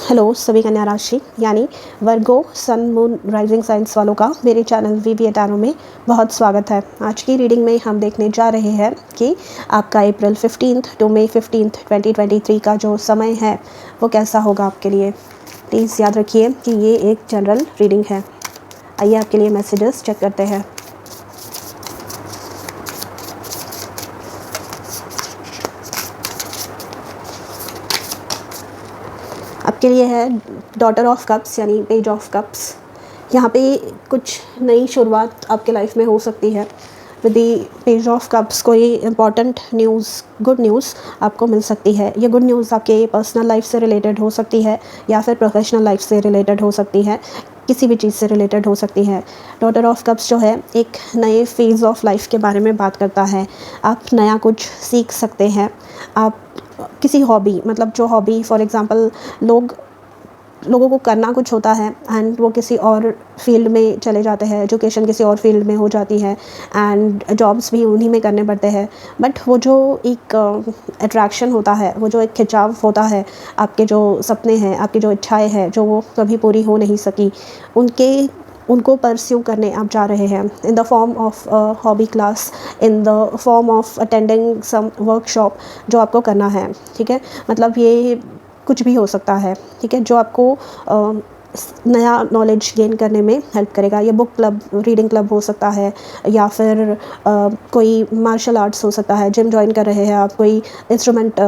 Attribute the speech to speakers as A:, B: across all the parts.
A: Hello सभी कन्या राशि यानी वर्गो सन मून राइजिंग साइंस वालों का मेरे चैनल वीवी टैरो में बहुत स्वागत है। आज की रीडिंग में हम देखने जा रहे हैं कि आपका अप्रैल 15 टू मई 15 2023 का जो समय है वो कैसा होगा आपके लिए। प्लीज़ याद रखिए कि ये एक जनरल रीडिंग है। आइए आपके लिए मैसेजेस चेक करते हैं। आपके लिए है डॉटर ऑफ कप्स यानी पेज ऑफ कप्स। यहाँ पे कुछ नई शुरुआत आपके लाइफ में हो सकती है। With the page of cups कोई इम्पॉर्टेंट न्यूज़, गुड न्यूज़ आपको मिल सकती है। ये गुड न्यूज़ आपके पर्सनल लाइफ से रिलेटेड हो सकती है या फिर प्रोफेशनल लाइफ से रिलेटेड हो सकती है, किसी भी चीज़ से रिलेटेड हो सकती है। डॉटर ऑफ कप्स जो है एक नए फेज़ ऑफ लाइफ के बारे में बात करता है। आप नया कुछ सीख सकते हैं। आप किसी हॉबी, मतलब जो हॉबी फॉर एग्ज़ाम्पल लोगों को करना कुछ होता है एंड वो किसी और फील्ड में चले जाते हैं, एजुकेशन किसी और फील्ड में हो जाती है एंड जॉब्स भी उन्हीं में करने पड़ते हैं। बट वो जो एक अट्रैक्शन होता है, वो जो एक खिंचाव होता है, आपके जो सपने हैं, आपकी जो इच्छाएं हैं जो वो कभी पूरी हो नहीं सकी, उनको परस्यू करने आप जा रहे हैं in the form of hobby class, in the form of attending some workshop जो आपको करना है। ठीक है, मतलब ये कुछ भी हो सकता है। ठीक है, जो आपको नया नॉलेज गेन करने में हेल्प करेगा। ये बुक क्लब, रीडिंग क्लब हो सकता है या फिर कोई मार्शल आर्ट्स हो सकता है, जिम जॉइन कर रहे हैं आप, कोई इंस्ट्रूमेंट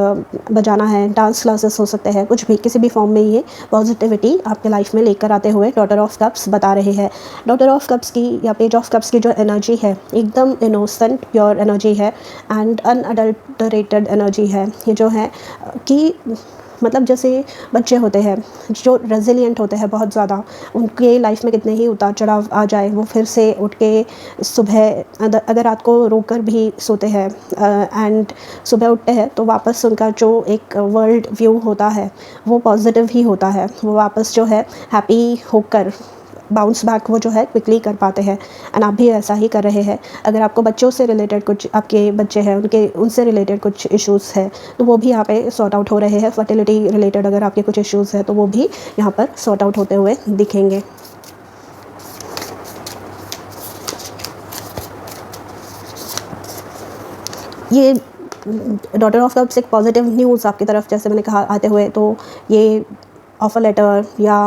A: बजाना है, डांस क्लासेस हो सकते हैं, कुछ भी किसी भी फॉर्म में ये पॉजिटिविटी आपके लाइफ में लेकर आते हुए डॉटर ऑफ कप्स बता रहे हैं। डॉटर ऑफ कप्स की या पेज ऑफ कप्स की जो एनर्जी है एकदम इनोसेंट प्योर एनर्जी है एंड अनअडल्टरेटेड एनर्जी है। ये जो है कि मतलब जैसे बच्चे होते हैं जो रेजिलिएंट होते हैं बहुत ज़्यादा, उनके लाइफ में कितने ही उतार चढ़ाव आ जाए वो फिर से उठ के सुबह अगर रात को रोकर भी सोते हैं एंड सुबह उठते हैं तो वापस उनका जो एक वर्ल्ड व्यू होता है वो पॉजिटिव ही होता है। वो वापस जो है हैप्पी होकर बाउंस बैक वो जो है क्विकली कर पाते हैं एंड आप भी ऐसा ही कर रहे हैं। अगर आपको बच्चों से रिलेटेड कुछ, आपके बच्चे हैं उनसे रिलेटेड कुछ इश्यूज़ है तो वो भी यहाँ पे सॉर्ट आउट हो रहे हैं। फर्टिलिटी रिलेटेड अगर आपके कुछ इश्यूज़ है तो वो भी यहाँ पर सॉर्ट आउट होते हुए दिखेंगे। ये डॉटर ऑफ कप्स एक पॉजिटिव न्यूज़ आपकी तरफ, जैसे मैंने कहा, आते हुए तो ये ऑफर लेटर या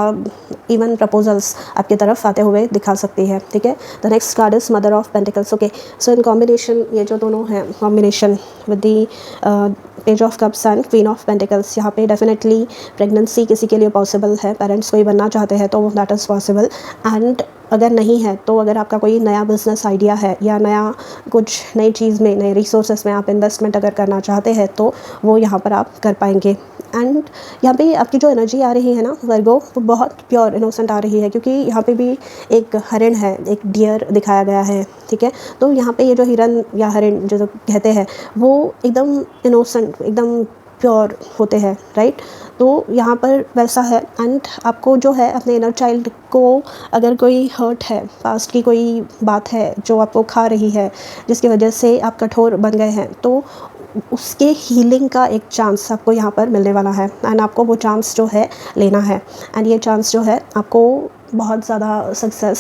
A: इवन प्रपोजल्स आपकी तरफ आते हुए दिखा सकती है। ठीक है, the next card is mother of pentacles. Okay, so in combination ये जो दोनों हैं combination with the page of cups and queen of pentacles, यहाँ पे डेफिनेटली प्रेगनेंसी किसी के लिए पॉसिबल है। पेरेंट्स कोई बनना चाहते हैं तो दैट इज़ पॉसिबल एंड अगर नहीं है तो अगर आपका कोई नया बिजनेस आइडिया है या नया कुछ नई चीज़ में, नए रिसोर्सेज में आप इन्वेस्टमेंट अगर करना चाहते हैं तो वो यहाँ पर आप कर पाएंगे। एंड यहाँ पे आपकी जो एनर्जी आ रही है ना वर्गो, वो बहुत प्योर इनोसेंट आ रही है क्योंकि यहाँ पे भी एक हरिण है, एक डियर दिखाया गया है। ठीक है, तो यहाँ पे ये जो हिरन या हरिण जो कहते हैं वो एकदम इनोसेंट, एकदम प्योर होते हैं, राइट। तो यहाँ पर वैसा है एंड आपको जो है अपने इनर चाइल्ड को, अगर कोई हर्ट है, पास्ट की कोई बात है जो आपको खा रही है, जिसकी वजह से आप कठोर बन गए हैं, तो उसके हीलिंग का एक चांस आपको यहाँ पर मिलने वाला है एंड आपको वो चांस जो है लेना है एंड ये चांस जो है आपको बहुत ज़्यादा सक्सेस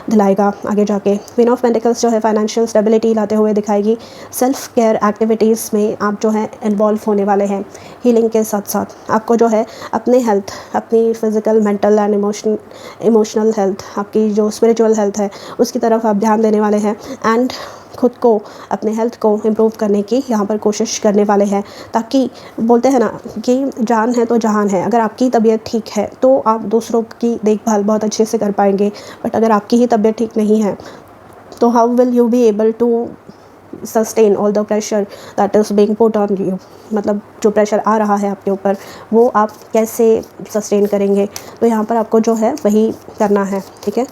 A: दिलाएगा आगे जाके। क्वीन ऑफ पेंटिकल्स जो है फाइनेंशियल स्टेबिलिटी लाते हुए दिखाएगी। सेल्फ केयर एक्टिविटीज़ में आप जो है इन्वॉल्व होने वाले हैं। हीलिंग के साथ साथ आपको जो है अपने हेल्थ, अपनी physical, mental and emotional health, आपकी जो स्पिरिचुअल हेल्थ है उसकी तरफ आप ध्यान देने वाले हैं एंड खुद को, अपने हेल्थ को इम्प्रूव करने की यहाँ पर कोशिश करने वाले हैं, ताकि बोलते हैं ना कि जान है तो जहान है। अगर आपकी तबीयत ठीक है तो आप दूसरों की देखभाल बहुत अच्छे से कर पाएंगे, बट अगर आपकी ही तबीयत ठीक नहीं है तो how will you be able to sustain all the pressure that is being put on you. मतलब जो प्रेशर आ रहा है आपके ऊपर वो आप कैसे सस्टेन करेंगे, तो यहाँ पर आपको जो है वही करना है। ठीक है,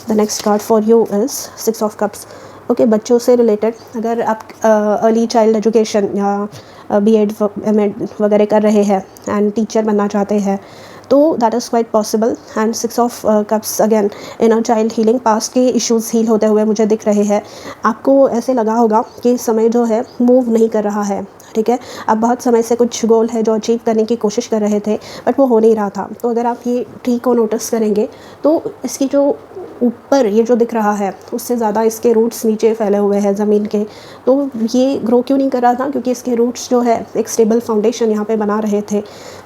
A: the next card for you is 6 of cups. Okay, बच्चों से रिलेटेड अगर आप अर्ली चाइल्ड एजुकेशन या बीएड एमएड वगैरह कर रहे हैं एंड टीचर बनना चाहते हैं तो that is quite possible. And 6 of cups again inner child healing, past के इश्यूज़ हील होते हुए मुझे दिख रहे हैं। आपको ऐसे लगा होगा कि समय जो है मूव नहीं कर रहा है, ठीक है। आप बहुत समय से कुछ गोल है जो अचीव करने की कोशिश कर रहे थे बट वो हो नहीं रहा था। तो अगर आप ये ट्री को नोटिस करेंगे तो इसकी जो ऊपर ये जो दिख रहा है उससे ज़्यादा इसके रूट्स नीचे फैले हुए हैं ज़मीन के। तो ये ग्रो क्यों नहीं कर रहा था? क्योंकि इसके रूट्स जो है एक स्टेबल फाउंडेशन यहाँ पे बना रहे थे,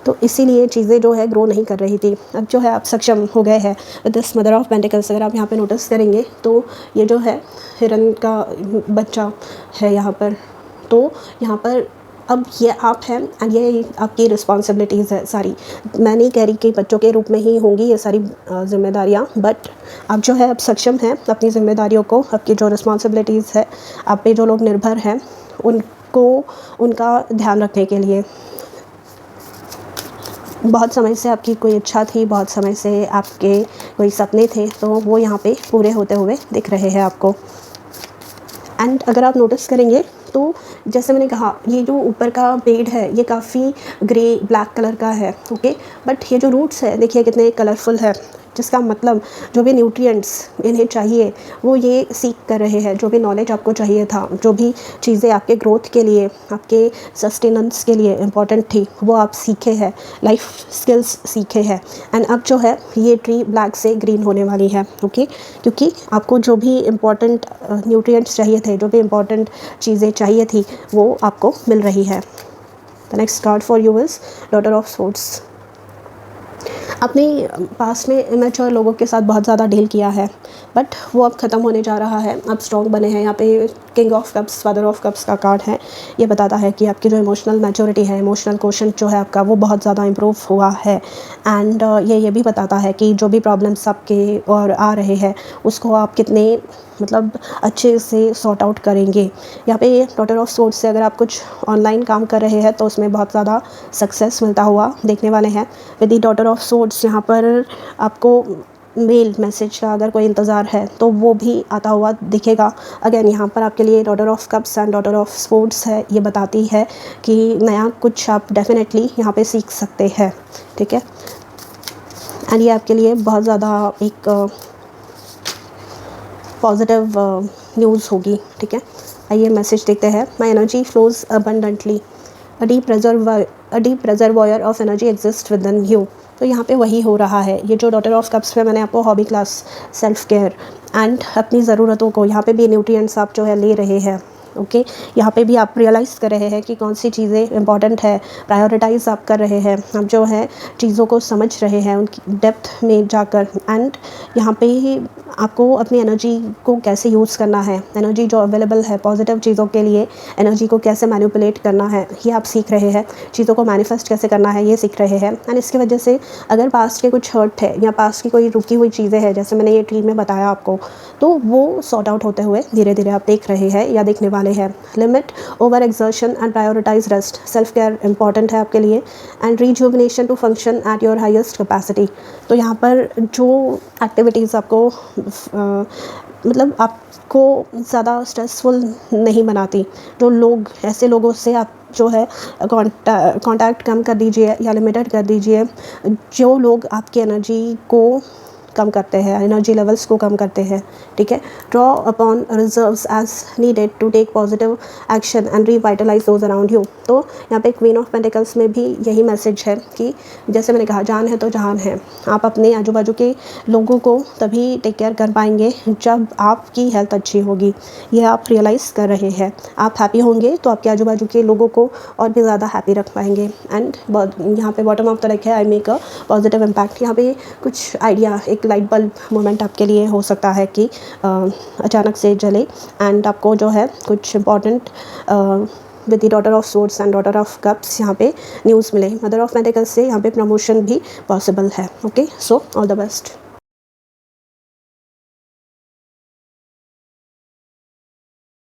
A: तो इसीलिए चीज़ें जो है ग्रो नहीं कर रही थी। अब जो है आप सक्षम हो गए हैं with this mother of pentacles. अगर आप यहाँ पे नोटिस करेंगे तो ये जो है हिरन का बच्चा है यहाँ पर, तो यहाँ पर अब ये आप हैं एंड ये आपकी रिस्पॉन्सिबिलिटीज़ है सारी। मैं नहीं कह रही कि बच्चों के रूप में ही होंगी ये सारी जिम्मेदारियाँ, बट आप जो है अब सक्षम हैं अपनी जिम्मेदारियों को, आपकी जो रिस्पॉन्सिबिलिटीज़ है, आप पे जो लोग निर्भर हैं उनको उनका ध्यान रखने के लिए। बहुत समय से आपकी कोई इच्छा थी, बहुत समय से आपके कोई सपने थे, तो वो यहाँ पे पूरे होते हुए दिख रहे हैं आपको। एंड अगर आप नोटिस करेंगे तो जैसे मैंने कहा ये जो ऊपर का पेड़ है ये काफ़ी ग्रे ब्लैक कलर का है, ओके। बट ये जो रूट्स है देखिए कितने कलरफुल है, जिसका मतलब जो भी न्यूट्रिएंट्स इन्हें चाहिए वो ये सीख कर रहे हैं। जो भी नॉलेज आपको चाहिए था, जो भी चीज़ें आपके ग्रोथ के लिए, आपके सस्टेनेंस के लिए इम्पॉर्टेंट थी, वो आप सीखे हैं, लाइफ स्किल्स सीखे हैं। एंड अब जो है ये ट्री ब्लैक से ग्रीन होने वाली है, ओके। क्योंकि आपको जो भी इम्पॉर्टेंट न्यूट्रिएंट्स चाहिए थे, जो भी इम्पॉर्टेंट चीज़ें चाहिए थी, वो आपको मिल रही है। The next card for you is daughter of swords. अपने पास्ट में इमेच्योर लोगों के साथ बहुत ज़्यादा डील किया है बट वो अब ख़त्म होने जा रहा है। अब स्ट्रॉन्ग बने हैं। यहाँ पे king of cups, father of cups का कार्ड है। ये बताता है कि आपकी जो इमोशनल मैच्योरिटी है, इमोशनल क्वोशंट जो है आपका, वो बहुत ज़्यादा इम्प्रूव हुआ है। एंड ये भी बताता है कि जो भी प्रॉब्लम्स आपके और आ रहे हैं उसको आप कितने मतलब अच्छे से सॉर्ट आउट करेंगे। यहाँ पे डॉटर ऑफ सोर्ड्स से अगर आप कुछ ऑनलाइन काम कर रहे हैं तो उसमें बहुत ज़्यादा सक्सेस मिलता हुआ देखने वाले हैं। With the daughter of swords यहाँ पर आपको मेल मैसेज का अगर कोई इंतज़ार है तो वो भी आता हुआ दिखेगा। अगेन यहाँ पर आपके लिए daughter of cups and daughter of sports है। ये बताती है कि नया कुछ आप डेफिनेटली यहाँ पे सीख सकते हैं, ठीक है। एंड ये आपके लिए बहुत ज़्यादा एक पॉजिटिव न्यूज़ होगी, ठीक है। आइए मैसेज देखते हैं। My energy flows abundantly, a deep reservoir of energy exist with in you. तो यहाँ पे वही हो रहा है। ये जो डॉटर ऑफ कप्स पे मैंने आपको hobby class, self care and अपनी ज़रूरतों को, यहाँ पे भी न्यूट्रिएंट्स आप जो है ले रहे हैं, ओके। यहाँ पे भी आप रियलाइज़ कर रहे हैं कि कौन सी चीज़ें इंपॉर्टेंट है, प्रायोरिटाइज़ आप कर रहे हैं, आप जो है चीज़ों को समझ रहे हैं उनकी डेप्थ में जाकर। एंड यहाँ पे ही आपको अपनी एनर्जी को कैसे यूज़ करना है, एनर्जी जो अवेलेबल है पॉजिटिव चीज़ों के लिए, एनर्जी को कैसे मैनिपुलेट करना है ये आप सीख रहे हैं। चीज़ों को मैनिफेस्ट कैसे करना है ये सीख रहे हैं। एंड इसकी वजह से अगर पास्ट के कुछ हर्ट है या पास्ट की कोई रुकी हुई चीज़ें हैं, जैसे मैंने ये ट्री में बताया आपको, तो वो सॉर्ट आउट होते हुए धीरे धीरे आप देख रहे हैं या देखने वाले हैं। Limit over exertion and prioritise rest, self care important है आपके लिए। And rejuvenation to function at your highest capacity. तो यहाँ पर जो एक्टिविटीज़ आपको मतलब आपको ज़्यादा स्ट्रेसफुल नहीं बनाती, जो लोग, ऐसे लोगों से आप जो है कांटेक्ट कम कर दीजिए या लिमिटेड कर दीजिए। जो लोग आपकी एनर्जी को कम करते हैं, एनर्जी लेवल्स को कम करते हैं, ठीक है। Draw upon reserves as needed to take positive action and revitalise those around you. तो यहाँ पे क्वीन ऑफ पेंटिकल्स में भी यही मैसेज है कि जैसे मैंने कहा, जान है तो जहान है। आप अपने आजू बाजू के लोगों को तभी टेक केयर कर पाएंगे जब आपकी हेल्थ अच्छी होगी। ये आप रियलाइज़ कर रहे हैं। आप हैप्पी होंगे तो आपके आजू बाजू के लोगों को और भी ज़्यादा हैप्पी रख पाएंगे। एंड यहाँ पे बॉटम ऑफ द डेक है, I make a positive impact. यहाँ पे कुछ आइडिया, एक लाइट बल्ब मोमेंट आपके लिए हो सकता है कि अचानक से जले एंड आपको जो है कुछ important with the daughter of swords and daughter of cups यहाँ पे न्यूज़ मिले। मदर ऑफ पेंटिकल्स से यहाँ पे प्रमोशन भी पॉसिबल है, okay. So all the best.